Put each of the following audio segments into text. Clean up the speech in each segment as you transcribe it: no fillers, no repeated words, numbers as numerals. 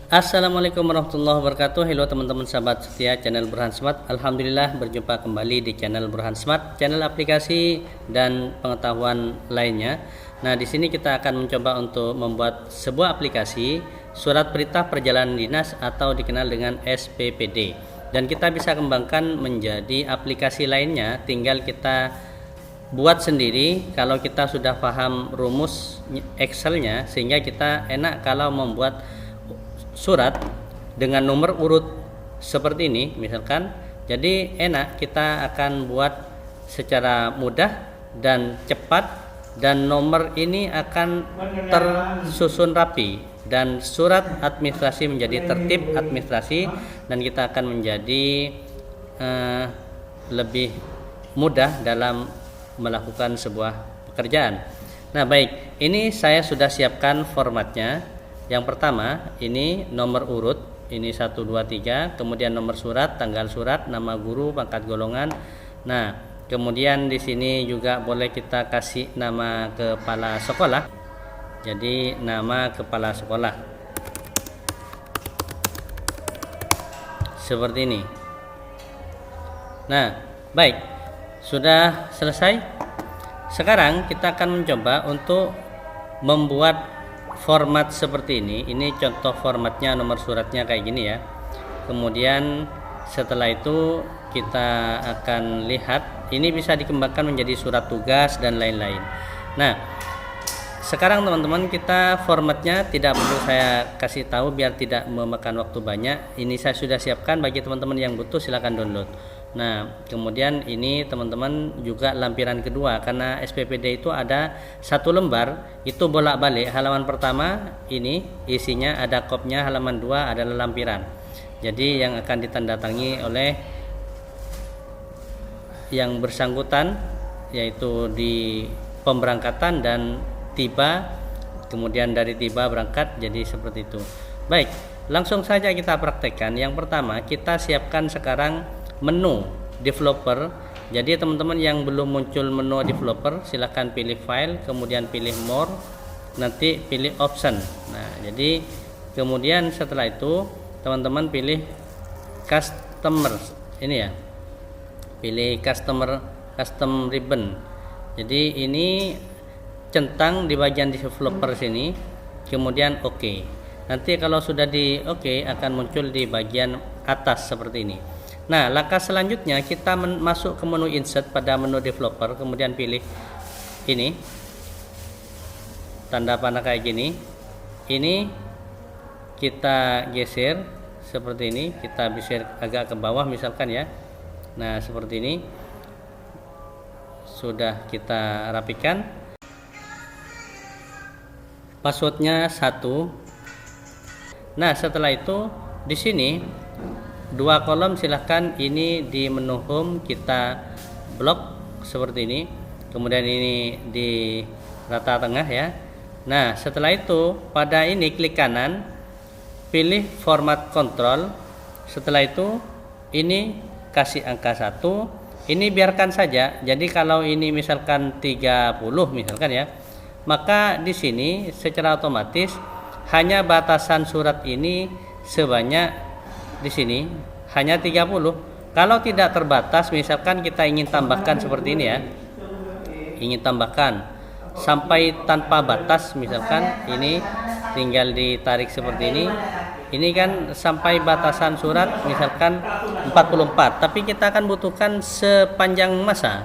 Assalamualaikum warahmatullahi wabarakatuh. Halo teman-teman sahabat setia channel Burhan Smart. Alhamdulillah berjumpa kembali di channel Burhan Smart, channel aplikasi dan pengetahuan lainnya. Nah, di sini kita akan mencoba untuk membuat sebuah aplikasi surat perintah perjalanan dinas atau dikenal dengan SPPD. Dan kita bisa kembangkan menjadi aplikasi lainnya, tinggal kita buat sendiri kalau kita sudah paham rumus Excelnya, sehingga kita enak kalau membuat surat dengan nomor urut seperti ini misalkan. Jadi enak, kita akan buat secara mudah dan cepat, dan nomor ini akan tersusun rapi dan surat administrasi menjadi tertib administrasi, dan kita akan menjadi lebih mudah dalam melakukan sebuah pekerjaan. Nah, baik, ini saya sudah siapkan formatnya. Yang pertama, ini nomor urut, ini 1, 2, 3, kemudian nomor surat, tanggal surat, nama guru, pangkat golongan. Nah, kemudian di sini juga boleh kita kasih nama kepala sekolah. Jadi nama kepala sekolah seperti ini. Nah, baik, sudah selesai. Sekarang kita akan mencoba untuk membuat format seperti ini. Ini contoh formatnya, nomor suratnya kayak gini ya. Kemudian setelah itu kita akan lihat ini bisa dikembangkan menjadi surat tugas dan lain-lain. Nah, sekarang teman-teman, kita formatnya tidak perlu saya kasih tahu biar tidak memakan waktu banyak. Ini saya sudah siapkan, bagi teman-teman yang butuh silahkan download. Nah, kemudian ini teman-teman juga lampiran kedua, karena SPPD itu ada satu lembar, itu bolak-balik. Halaman pertama ini isinya ada kopnya, halaman 2 adalah lampiran. Jadi yang akan ditandatangi oleh yang bersangkutan, yaitu di pemberangkatan dan tiba, kemudian dari tiba berangkat, jadi seperti itu. Baik, langsung saja kita praktekkan. Yang pertama, kita siapkan sekarang menu developer. Jadi teman-teman yang belum muncul menu developer, silahkan pilih file, kemudian pilih more, nanti pilih option. Nah, jadi kemudian setelah itu teman-teman pilih customer ini ya, pilih custom ribbon. Jadi ini centang di bagian developer sini, kemudian oke. Nanti kalau sudah di oke akan muncul di bagian atas seperti ini. Nah, langkah selanjutnya kita masuk ke menu insert pada menu developer, kemudian pilih ini tanda panah kayak gini. Ini kita geser seperti ini, kita geser agak ke bawah misalkan ya. Nah, seperti ini sudah kita rapikan. Passwordnya 1. Nah, setelah itu di sini 2 kolom silahkan, ini di menu home kita blok seperti ini, kemudian ini di rata tengah ya. Nah, setelah itu pada ini klik kanan, pilih format control. Setelah itu ini kasih angka 1, ini biarkan saja. Jadi kalau ini misalkan 30 misalkan ya, maka di sini secara otomatis hanya batasan surat ini sebanyak di sini hanya 30. Kalau tidak terbatas, misalkan kita ingin tambahkan seperti ini ya, ingin tambahkan sampai tanpa batas, misalkan ini tinggal ditarik seperti ini kan sampai batasan surat misalkan 44, tapi kita akan butuhkan sepanjang masa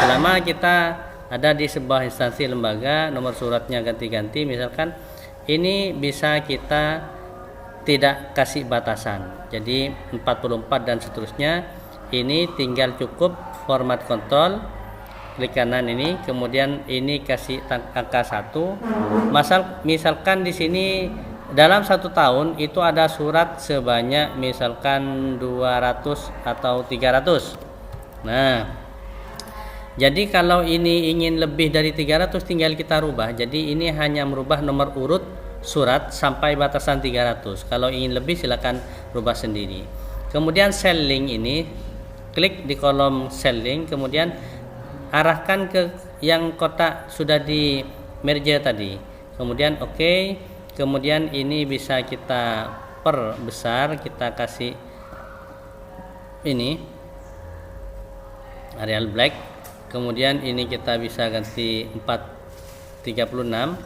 selama kita ada di sebuah instansi lembaga, nomor suratnya ganti-ganti misalkan. Ini bisa kita tidak kasih batasan, jadi 44 dan seterusnya. Ini tinggal cukup format kontrol, klik kanan ini, kemudian ini kasih angka 1. Misalkan di sini dalam 1 tahun itu ada surat sebanyak misalkan 200 atau 300. Nah, jadi kalau ini ingin lebih dari 300 tinggal kita rubah. Jadi ini hanya merubah nomor urut surat sampai batasan 300. Kalau ingin lebih silakan rubah sendiri. Kemudian cell link ini, klik di kolom cell link, kemudian arahkan ke yang kotak sudah di merge tadi. Kemudian oke. Kemudian ini bisa kita perbesar, kita kasih ini Arial Black, kemudian ini kita bisa ganti 436.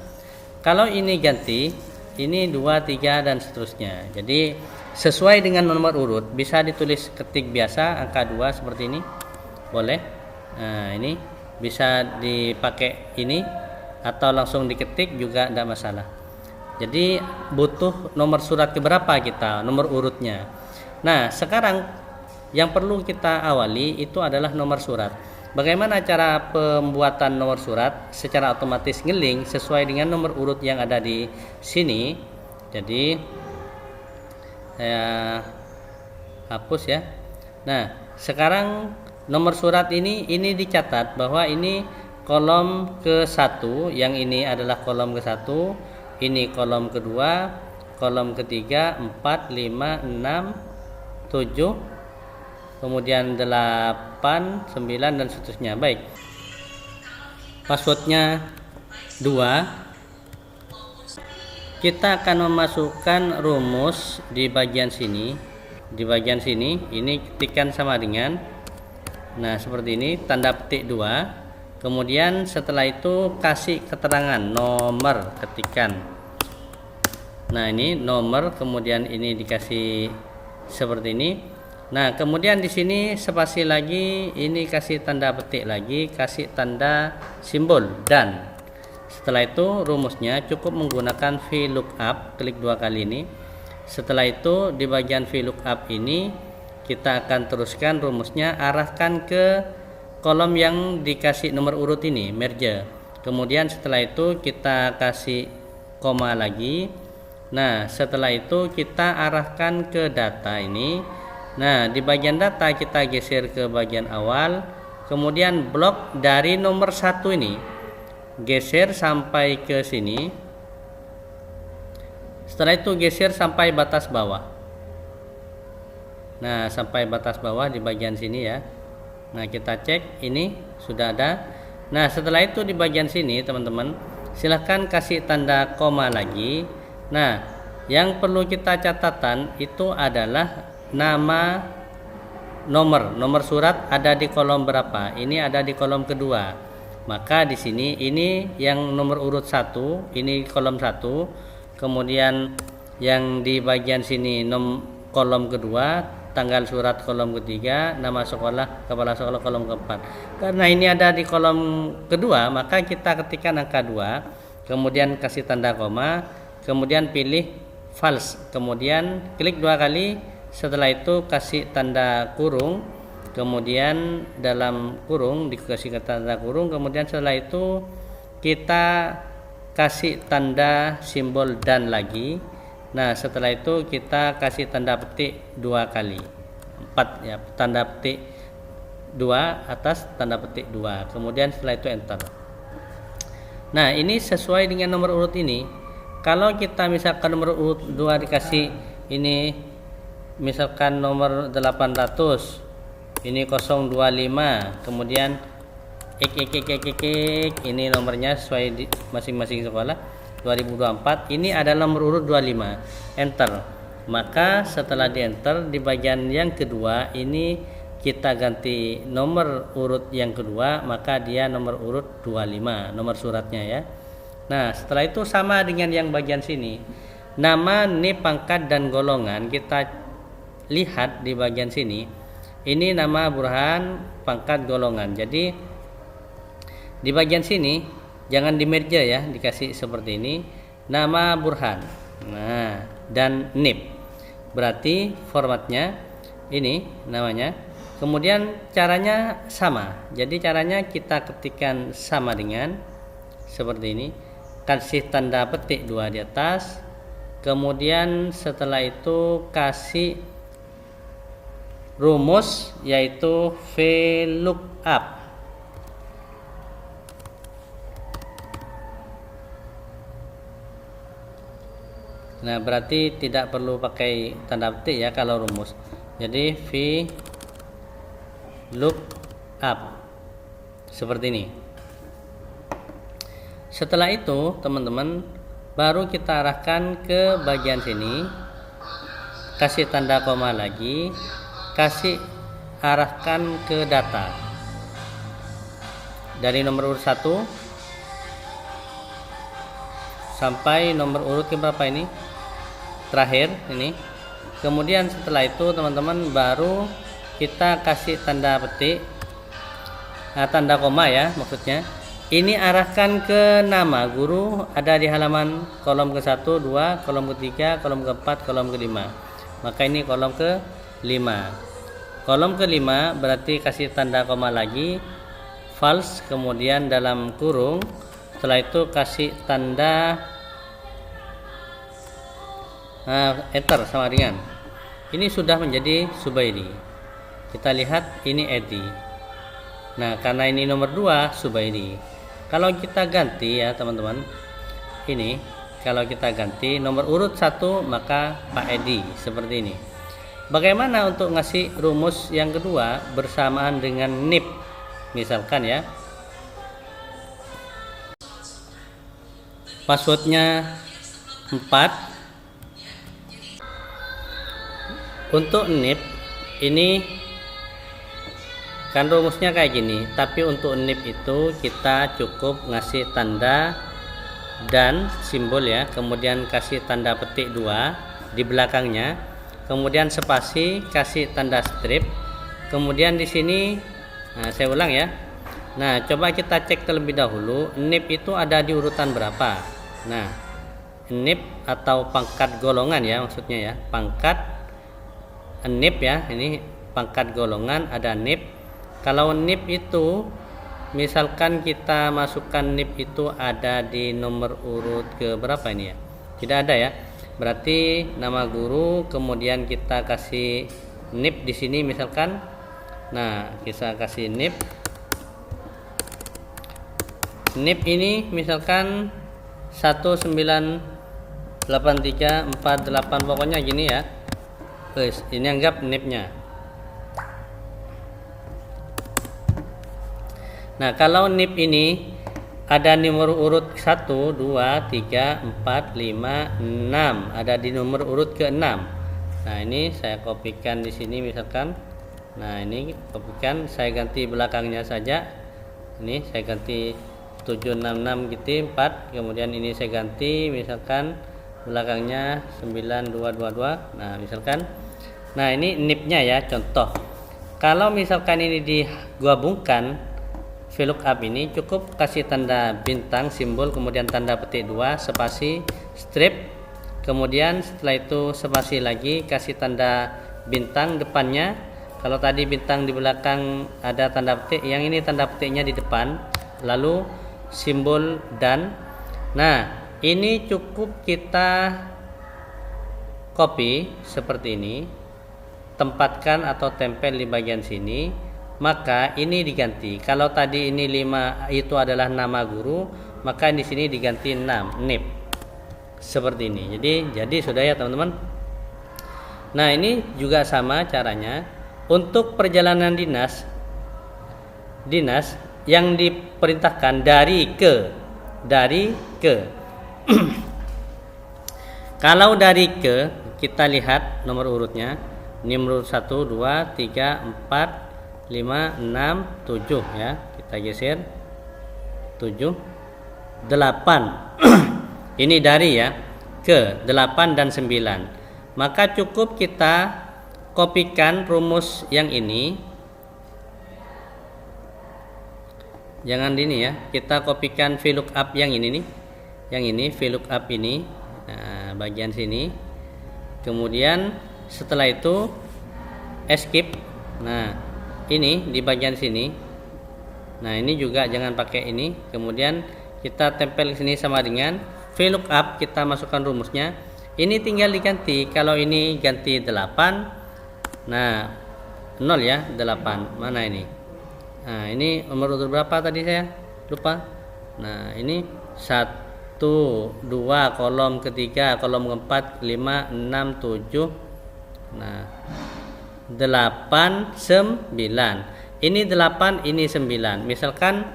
Kalau ini ganti, ini 2, 3 dan seterusnya. Jadi sesuai dengan nomor urut, bisa ditulis ketik biasa angka 2 seperti ini, boleh. Nah, ini bisa dipakai ini atau langsung diketik juga tidak masalah. Jadi butuh nomor surat keberapa kita, nomor urutnya. Nah, sekarang yang perlu kita awali itu adalah nomor surat. Bagaimana cara pembuatan nomor surat? Secara otomatis ngeling sesuai dengan nomor urut yang ada di sini. Jadi saya hapus ya. Nah, sekarang nomor surat ini dicatat bahwa ini kolom ke-1, yang ini adalah kolom ke-1, ini kolom kedua, kolom ketiga, 4, 5, 6, 7, kemudian 8, 9 dan seterusnya. Baik. Passwordnya 2. Kita akan memasukkan rumus di bagian sini. Di bagian sini ini ketikkan sama dengan, nah seperti ini, tanda petik 2. Kemudian setelah itu kasih keterangan nomor, ketikan. Nah, ini nomor, kemudian ini dikasih seperti ini. Nah, kemudian di sini spasi lagi, ini kasih tanda petik lagi, kasih tanda simbol dan. Setelah itu rumusnya cukup menggunakan VLOOKUP, klik 2 kali ini. Setelah itu di bagian VLOOKUP ini kita akan teruskan rumusnya, arahkan ke kolom yang dikasih nomor urut ini, merge. Kemudian setelah itu kita kasih koma lagi. Nah, setelah itu kita arahkan ke data ini. Nah, di bagian data kita geser ke bagian awal. Kemudian blok dari nomor 1 ini geser sampai ke sini. Setelah itu geser sampai batas bawah. Nah, sampai batas bawah di bagian sini ya. Nah, kita cek, ini sudah ada. Nah, setelah itu di bagian sini teman-teman, silahkan kasih tanda koma lagi. Nah, yang perlu kita catatan itu adalah nama, nomor surat ada di kolom berapa. Ini ada di kolom kedua. Maka di sini ini yang nomor urut 1, ini kolom 1. Kemudian yang di bagian sini kolom kedua, tanggal surat kolom ketiga, nama sekolah, kepala sekolah kolom keempat. Karena ini ada di kolom kedua, maka kita ketikkan angka 2, kemudian kasih tanda koma, kemudian pilih false, kemudian klik 2 kali. Setelah itu kasih tanda kurung, kemudian dalam kurung dikasih tanda kurung, kemudian setelah itu kita kasih tanda simbol dan lagi. Nah, setelah itu kita kasih tanda petik 2 kali, 4 ya, tanda petik 2 atas tanda petik 2, kemudian setelah itu enter. Nah, ini sesuai dengan nomor urut ini. Kalau kita misalkan nomor urut 2 dikasih ini, misalkan nomor 800, ini 025, kemudian ini nomornya sesuai di masing-masing sekolah 2024, ini adalah nomor urut 25, enter. Maka setelah di enter, di bagian yang kedua ini kita ganti nomor urut yang kedua, maka dia nomor urut 25, nomor suratnya ya. Nah, setelah itu sama dengan yang bagian sini, nama, NIP, pangkat dan golongan kita lihat di bagian sini. Ini nama, Burhan, pangkat, golongan. Jadi di bagian sini jangan di merge ya, dikasih seperti ini, nama Burhan, nah dan NIP, berarti formatnya ini namanya. Kemudian caranya sama, jadi caranya kita ketikkan sama dengan seperti ini, kasih tanda petik 2 di atas, kemudian setelah itu kasih rumus yaitu VLOOKUP. Nah, berarti tidak perlu pakai tanda petik ya kalau rumus. Jadi VLOOKUP seperti ini. Setelah itu teman-teman baru kita arahkan ke bagian sini. kasih tanda koma lagi, kasih arahkan ke data dari nomor urut 1 sampai nomor urut ke berapa ini terakhir ini. Kemudian setelah itu teman-teman baru kita kasih tanda petik, tanda koma ya maksudnya. Ini arahkan ke nama guru, ada di halaman kolom ke-1, 2, kolom ke-3, kolom ke-4, kolom ke-5. Maka ini kolom ke-5. Kolom ke-5 berarti kasih tanda koma lagi, false, kemudian dalam kurung. Setelah itu kasih tanda enter sama dengan. Ini sudah menjadi Subaidi. Kita lihat ini Edi. Nah, karena ini nomor 2 Subaidi. Kalau kita ganti ya teman-teman, ini kalau kita ganti nomor urut 1 maka Pak Edi seperti ini. Bagaimana untuk ngasih rumus yang kedua bersamaan dengan NIP? Misalkan ya, passwordnya 4. Untuk NIP ini kan rumusnya kayak gini, tapi untuk NIP itu kita cukup ngasih tanda dan simbol ya, kemudian kasih tanda petik 2 di belakangnya, kemudian spasi, kasih tanda strip, kemudian di sini saya ulang ya. Nah, coba kita cek terlebih dahulu NIP itu ada di urutan berapa. Nah, NIP atau pangkat golongan ya maksudnya ya, pangkat NIP ya, ini pangkat golongan ada NIP. Kalau NIP itu misalkan kita masukkan NIP itu ada di nomor urut ke berapa ini ya, tidak ada ya, berarti nama guru kemudian kita kasih NIP di sini misalkan. Nah, kita kasih NIP ini misalkan 198348, pokoknya gini ya. Ini anggap NIP-nya. Nah, kalau NIP ini ada nomor urut 1, 2, 3, 4, 5, 6, ada di nomor urut ke-6. Nah, ini saya kopikan di sini misalkan. Nah, ini kopikan, saya ganti belakangnya saja. Ini saya ganti 766 gitu 4, kemudian ini saya ganti misalkan belakangnya 9222. Nah, misalkan. Nah, ini NIP-nya ya, contoh. Kalau misalkan ini digabungkan VLOOKUP ini cukup kasih tanda bintang simbol, kemudian tanda petik 2, spasi, strip, kemudian setelah itu spasi lagi, kasih tanda bintang depannya. Kalau tadi bintang di belakang ada tanda petik, yang ini tanda petiknya di depan, lalu simbol dan. Nah, ini cukup kita copy seperti ini, tempatkan atau tempel di bagian sini, maka ini diganti. Kalau tadi ini 5 itu adalah nama guru, maka di sini diganti 6 NIP seperti ini. Jadi sudah ya teman-teman. Nah, ini juga sama caranya untuk perjalanan dinas yang diperintahkan dari ke. Kalau dari ke, kita lihat nomor urutnya. Ini nomor 1, 2, 3, 4, 5, 6, 7 ya. Kita geser 7, 8. Ini dari ya, ke 8 dan 9. Maka cukup kita kopikan rumus yang ini. Jangan ini ya, kita kopikan VLOOKUP yang ini nih. Yang ini VLOOKUP ini. Nah, bagian sini. Kemudian setelah itu escape. Nah, ini di bagian sini. Nah, ini juga jangan pakai ini. Kemudian kita tempel sini sama dengan VLOOKUP, kita masukkan rumusnya. Ini tinggal diganti. Kalau ini ganti 8. Nah, 0 ya, 8. Mana ini? Nah, ini nomor urut berapa tadi saya lupa. Nah, ini 1, 2, kolom ketiga, kolom keempat, 5, 6, 7. Nah, 8, 9. Ini 8, ini 9. Misalkan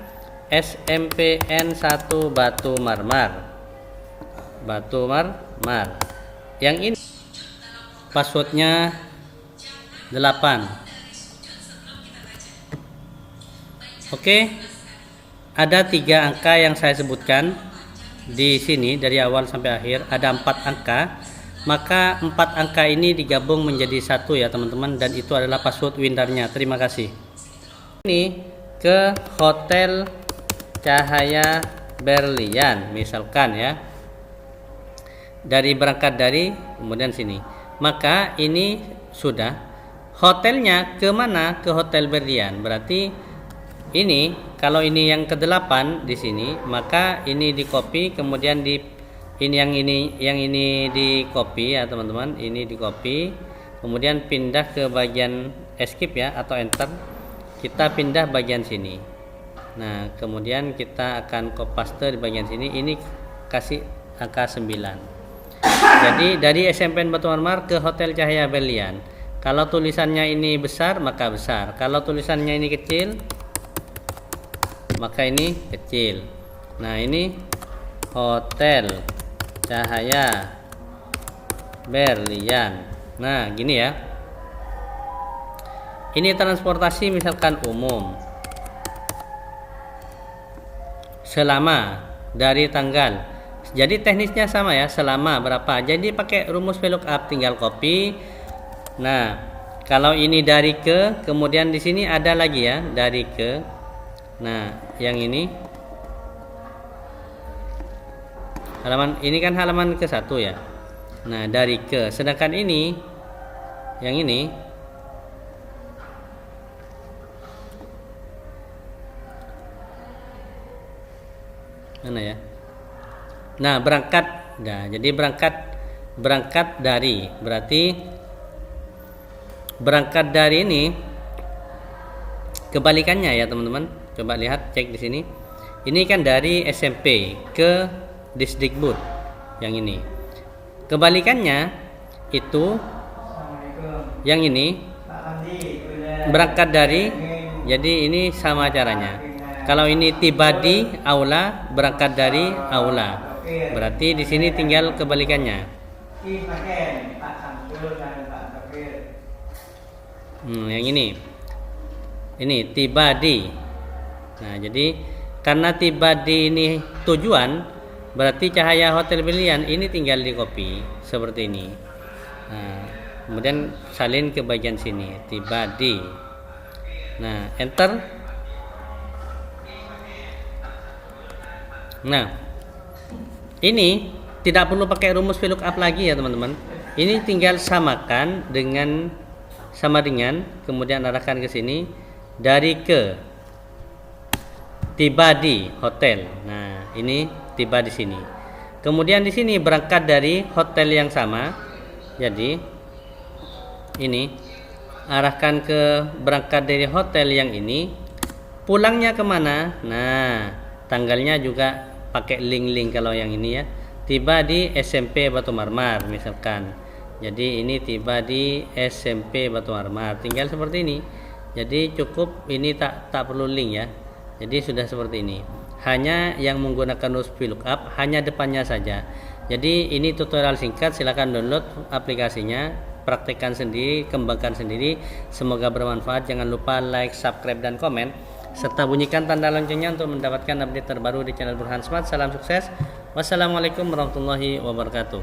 SMPN 1 Batu Marmar. Yang ini passwordnya 8. Oke, ada 3 angka yang saya sebutkan di sini dari awal sampai akhir, ada 4 angka. Maka 4 angka ini digabung menjadi 1 ya teman-teman, dan itu adalah password Windarnya. Terima kasih. Ini ke Hotel Cahaya Berlian misalkan ya, berangkat dari kemudian sini, maka ini sudah hotelnya ke mana, ke Hotel Berlian. Berarti ini kalau ini yang ke-8 di sini, maka ini di copy, kemudian di yang ini di copy ya teman-teman, ini di copy, kemudian pindah ke bagian escape ya atau enter, kita pindah bagian sini. Nah kemudian kita akan copy paste di bagian sini, ini kasih angka 9. Jadi dari SMPN Batu Marmar ke Hotel Cahaya Berlian, kalau tulisannya ini besar maka besar, kalau tulisannya ini kecil maka ini kecil. Nah ini Hotel Cahaya Berlian. Nah gini ya, ini transportasi misalkan umum, selama dari tanggal. Jadi teknisnya sama ya, selama berapa, jadi pakai rumus VLOOKUP, tinggal copy. Nah kalau ini dari ke, kemudian di sini ada lagi ya dari ke. Nah yang ini halaman ini kan halaman ke-1 ya. Nah dari ke, sedangkan ini yang ini mana ya. Nah berangkat, nah jadi berangkat dari, berarti berangkat dari ini kebalikannya ya teman-teman. Coba lihat, cek di sini. Ini kan dari SMP ke Disdikbud yang ini. Kebalikannya itu yang ini berangkat dari, jadi ini sama caranya. Kalau ini tiba di aula, berangkat dari aula. Berarti di sini tinggal kebalikannya. Yang ini tiba di. Nah jadi karena tiba di ini tujuan, berarti Cahaya Hotel Berlian ini tinggal di copy seperti ini. Nah kemudian salin ke bagian sini, tiba di. Nah enter. Nah ini tidak perlu pakai rumus VLOOKUP lagi ya teman-teman. Ini tinggal samakan dengan kemudian arahkan ke sini, dari ke, tiba di hotel. Nah ini tiba di sini, kemudian di sini berangkat dari hotel yang sama. Jadi ini arahkan ke berangkat dari hotel yang ini, pulangnya kemana. Nah tanggalnya juga pakai link kalau yang ini ya, tiba di SMP Batu Marmar misalkan. Jadi ini tiba di SMP Batu Marmar, tinggal seperti ini. Jadi cukup ini, tak perlu link ya. Jadi sudah seperti ini. Hanya yang menggunakan rumus VLOOKUP hanya depannya saja. Jadi ini tutorial singkat, silahkan download aplikasinya, praktekkan sendiri, kembangkan sendiri. Semoga bermanfaat. Jangan lupa like, subscribe, dan komen, serta bunyikan tanda loncengnya untuk mendapatkan update terbaru di channel Burhan Smart. Salam sukses. Wassalamualaikum warahmatullahi wabarakatuh.